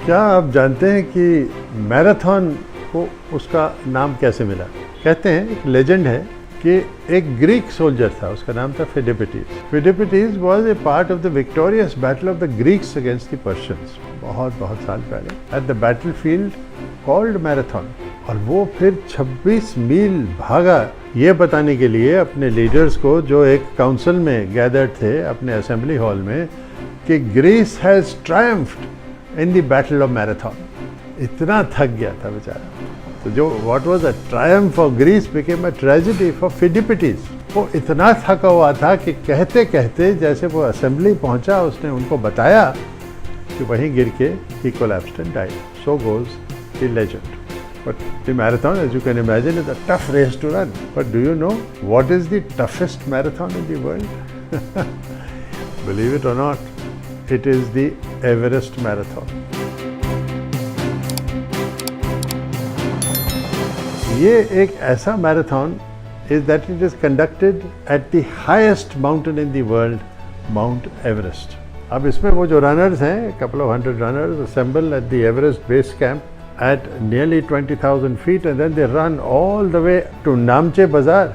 क्या आप जानते हैं कि मैराथन को उसका नाम कैसे मिला? कहते हैं, एक लेजेंड है कि एक ग्रीक सोल्जर था, उसका नाम था Pheidippides. Pheidippides was a part of the victorious battle of the Greeks against the Persians, बहुत साल पहले, at the battle field called Marathon. और वो फिर 26 मील भागा ये बताने के लिए अपने लीडर्स को, जो एक काउंसिल में गैदर्ड थे अपने असेंबली हॉल में, कि Greece has triumphed in the battle of Marathon. इतना थक गया था बेचारा। तो जो what was a triumph for Greece became a tragedy for Pheidippides. वो इतना थका हुआ था कि कहते कहते जैसे वो असेंबली पहुंचा, उसने उनको बताया कि वहीं गिर के ही collapsed and died. So goes the legend. But the marathon, as you can imagine, is a tough race to run. But do you know what is the toughest marathon in the world? Believe it or not, it is the Everest Marathon. ये एक ऐसा marathon is that it is conducted at the highest mountain in the world, Mount Everest. अब इसमें वो जो runners हैं, couple of hundred runners assemble at the Everest base camp at nearly 20,000 feet, and then they run all the way to Namche Bazaar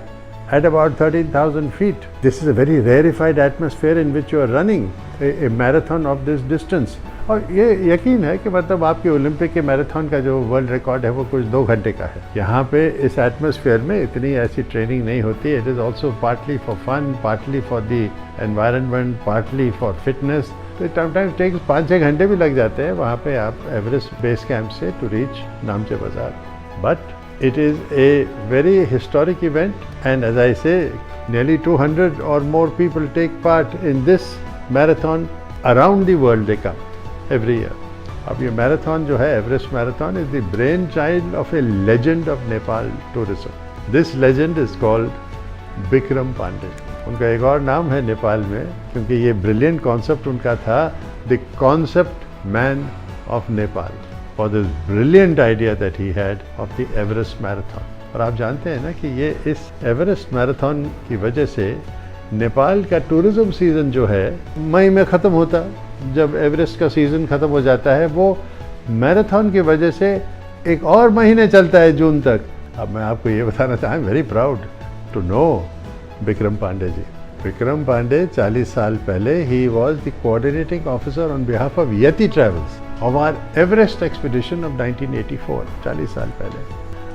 at about 13,000 feet. This is a very rarefied atmosphere in which you are running a marathon of this distance. और ये यकीन है कि मतलब आपके Olympic के marathon का जो वर्ल्ड रिकॉर्ड है वो कुछ 2 घंटे का है। यहाँ पे इस एटमॉस्फेयर में इतनी ऐसी ट्रेनिंग नहीं होती। It is also partly for fun, partly for the environment, partly for fitness. तो समटाइम्स टेक्स 5-6 घंटे भी लग जाते हैं वहाँ पे आप एवरेस्ट बेस कैंप से to reach Namche Bazaar. But it is a very historic event, and as I say nearly 200 or more people take part in this marathon around the world. They come every year. अब ये marathon जो है, Everest marathon, is the brainchild of a legend of Nepal tourism. This legend is called Bikram Pande. उनका एक और नाम है नेपाल में, क्योंकि ये ब्रिलियंट कॉन्सेप्ट उनका था, the concept man of Nepal, for this brilliant idea that he had of the Everest marathon. और आप जानते हैं ना कि ये इस एवरेस्ट मैराथन की वजह से नेपाल का टूरिज्म सीज़न जो है मई में ख़त्म होता। जब एवरेस्ट का सीज़न ख़त्म हो जाता है, वो मैराथन की वजह से एक और महीने चलता है, जून तक। अब मैं आपको ये बताना चाहूँ, I am very proud to know Bikram Pandey ji. Bikram Pandey 40 साल पहले ही was the coordinating officer on behalf of Yati Travels of our Everest expedition of 1984, 40 साल पहले।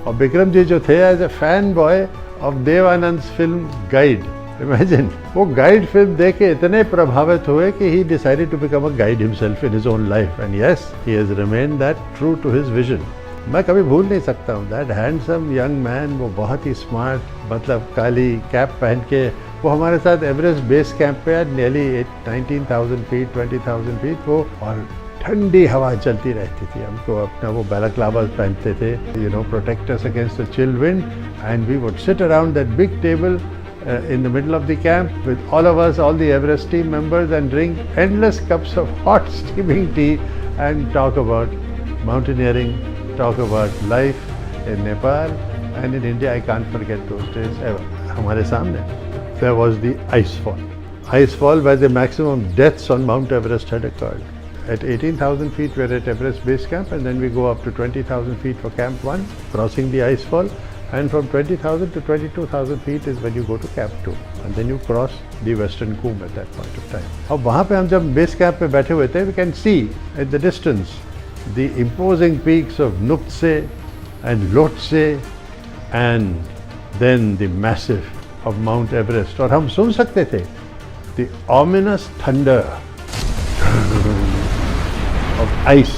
और बिक्रम जी जो थे, as a fan boy of Dev Anand film Guide. Imagine, वो गाइड फिल्म देख के इतने प्रभावित हुए कि he decided to become a guide himself in his own life, and yes, he has remained that true to his vision. मैं कभी भूल नहीं सकता हूँ दैट हैंडसम यंग मैन। वो बहुत ही स्मार्ट, मतलब काली कैप पहन के वो हमारे साथ एवरेस्ट बेस कैंप पे नियरली 19,000 फीट, 20,000 फीट वो, और ठंडी हवा चलती रहती थी। हमको अपना वो बैलाक्लावास पहनते थे, you know, protect us against the chill wind, and we would sit around that big table in the middle of the camp with all of us, all the Everest team members, and drink endless cups of hot steaming tea and talk about mountaineering, talk about life in Nepal and in India. I can't forget those days ever. हमारे सामने there was the ice fall. Ice fall where the maximum deaths on Mount Everest had occurred. At 18,000 feet we are at Everest base camp, and then we go up to 20,000 feet for camp 1, crossing the ice fall. And from 20,000 to 22,000 feet is when you go to Camp 2, and then you cross the Western Coombs at that point of time. अब वहाँ पे हम जब base camp पे बैठे हुए थे, we can see at the distance the imposing peaks of Nuptse and Lhotse, and then the massive of Mount Everest. और हम सुन सकते थे the ominous thunder of ice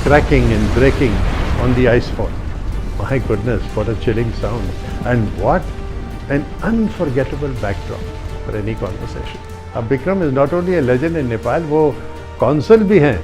cracking and breaking on the ice fall. My goodness, what a chilling sound, and what an unforgettable backdrop for any conversation. अब Bikram is not only a legend in Nepal, वो consul भी हैं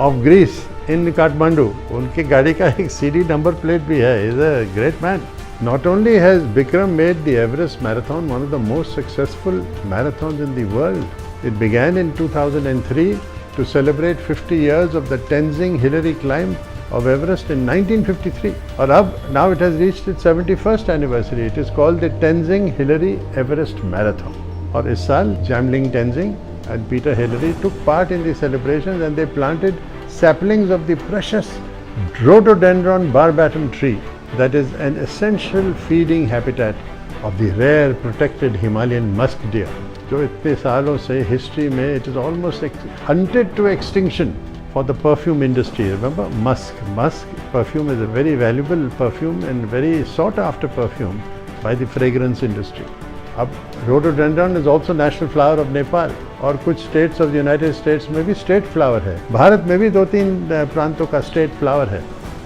of Greece in Kathmandu. उनकी गाड़ी का एक CD number plate भी है. He is a great man. Not only has Bikram made the Everest Marathon one of the most successful marathons in the world. It began in 2003 to celebrate 50 years of the Tenzing Hillary climb of Everest in 1953, और अब now it has reached its 71st anniversary. It is called the Tenzing Hillary Everest Marathon. और इस साल Jamling Tenzing and Peter Hillary took part in the celebrations, and they planted saplings of the precious Rhododendron barbatum tree that is an essential feeding habitat of the rare protected Himalayan musk deer. जो इतने सालों से history में it is almost hunted to extinction for the perfume industry. Remember musk perfume is a very valuable perfume and very sought after perfume by the fragrance industry. अब rhododendron is also national flower of Nepal और कुछ states of the United States में भी state flower है. भारत में भी 2-3 प्रांतों का state flower है.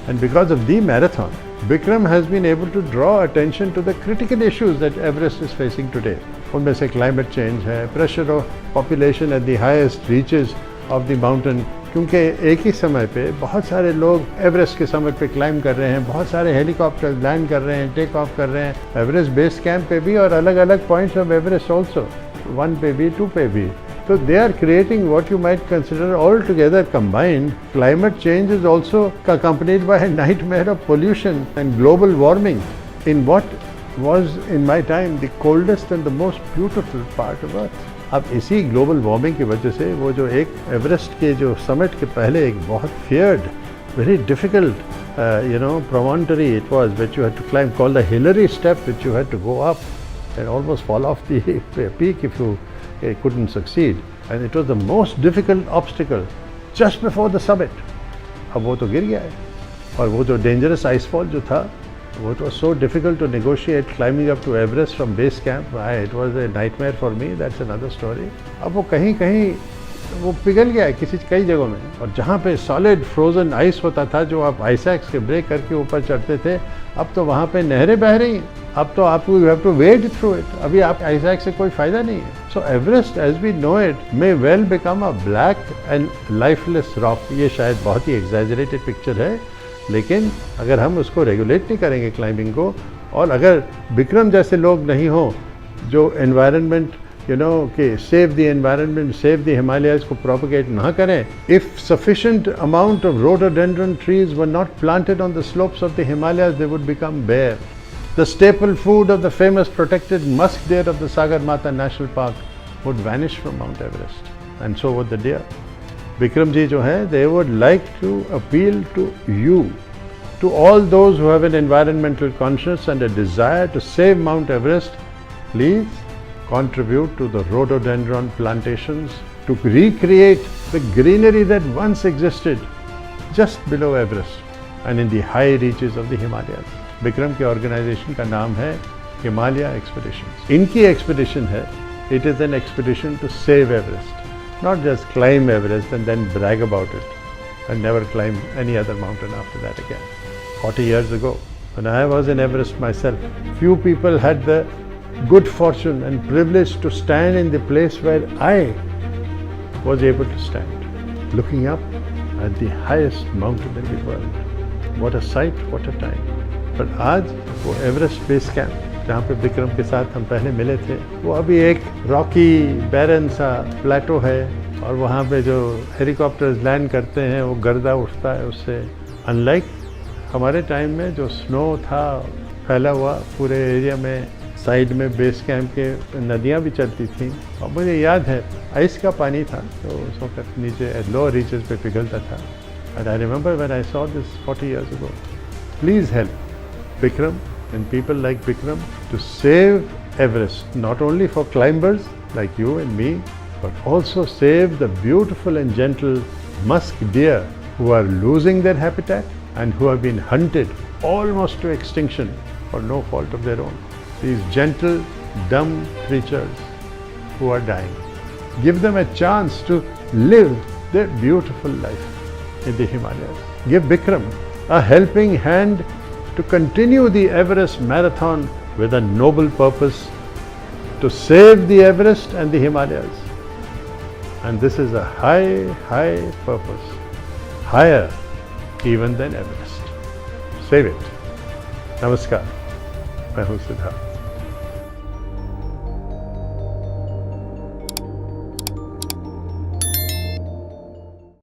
And because of the marathon, Bikram has been able to draw attention to the critical issues that Everest is facing today. उनमें से climate change है, pressure of population at the highest reaches of the mountain, क्योंकि एक ही समय पे बहुत सारे लोग एवरेस्ट के समय पे क्लाइम कर रहे हैं, बहुत सारे हेलीकॉप्टर लैंड कर रहे हैं, टेक ऑफ कर रहे हैं एवरेस्ट बेस कैंप पे भी और अलग अलग पॉइंट्स ऑफ एवरेस्ट ऑल्सो, 1 पे भी 2 पे भी. So they are creating what you might consider altogether combined. Climate change is also accompanied by a nightmare of pollution and global warming in what was in my time the coldest and the most beautiful part of Earth. अब इसी global warming की वजह से वो जो एक Everest के जो समिट के पहले एक बहुत feared, very difficult, promontory it was which you had to climb, called the Hillary Step, which you had to go up and almost fall off the peak if you couldn't succeed, and it was the most difficult obstacle just before the summit. अब वो तो गिर गया है और वो जो dangerous icefall जो था वो it was so difficult to negotiate climbing up to Everest from base camp. It was a nightmare for me. That's another story. अब वो कहीं कहीं वो पिघल गया है कई जगहों में, और जहाँ पे सॉलिड फ्रोजन आइस होता था जो आप आइस एक्स के ब्रेक करके ऊपर चढ़ते थे, अब तो वहाँ पे नहरें बह रही हैं. अब तो आपको you have to wade through it. अभी आप आइस एक्स से कोई फायदा नहीं है. So Everest as we know it may well become a black and lifeless rock. ये शायद बहुत ही एग्जैजरेटेड पिक्चर है, लेकिन अगर हम उसको रेगुलेट नहीं करेंगे क्लाइंबिंग को, और अगर विक्रम जैसे लोग नहीं हो जो एनवायरनमेंट कि save the environment, save the Himalayas को प्रोपगेट ना करें, if sufficient amount of rhododendron trees were not planted on the slopes of the Himalayas, they would become bare. The staple food of the famous protected musk deer of the Sagarmatha National Park would vanish from Mount Everest, and so would the deer. Bikram ji jo hai, they would like to appeal to you, to all those who have an environmental conscience and a desire to save Mount Everest. Please contribute to the rhododendron plantations to recreate the greenery that once existed just below Everest and in the high reaches of the Himalayas. Bikram के organization का नाम है Himalaya Expeditions. इनकी expedition है, it is an expedition to save Everest, not just climb Everest and then brag about it and never climb any other mountain after that again. 40 years ago, when I was in Everest myself, few people had the good fortune and privilege to stand in the place where I was able to stand, looking up at the highest mountain in the world. What a sight, what a time. But आज वो Everest base camp जहाँ पे विक्रम के साथ हम पहले मिले थे, वो अभी एक रॉकी बैरन सा प्लेटो है, और वहाँ पे जो हेलीकॉप्टर्स लैंड करते हैं वो गर्दा उठता है उससे. अनलाइक हमारे टाइम में जो स्नो था फैला हुआ पूरे एरिया में, साइड में बेस कैंप के नदियाँ भी चलती थीं, और मुझे याद है आइस का पानी था तो उस वक्त नीचे लो रीचेस पे पिघलता था. And I remember when I saw this 40 years ago. Please help Bikram and people like Bikram to save Everest, not only for climbers like you and me, but also save the beautiful and gentle musk deer who are losing their habitat and who have been hunted almost to extinction for no fault of their own. These gentle, dumb creatures who are dying. Give them a chance to live their beautiful life in the Himalayas. Give Bikram a helping hand to continue the Everest marathon with a noble purpose to save the Everest and the Himalayas. And this is a high, high purpose, higher even than Everest. Save it. Namaskar. मैं हूँ सिद्धार्थ.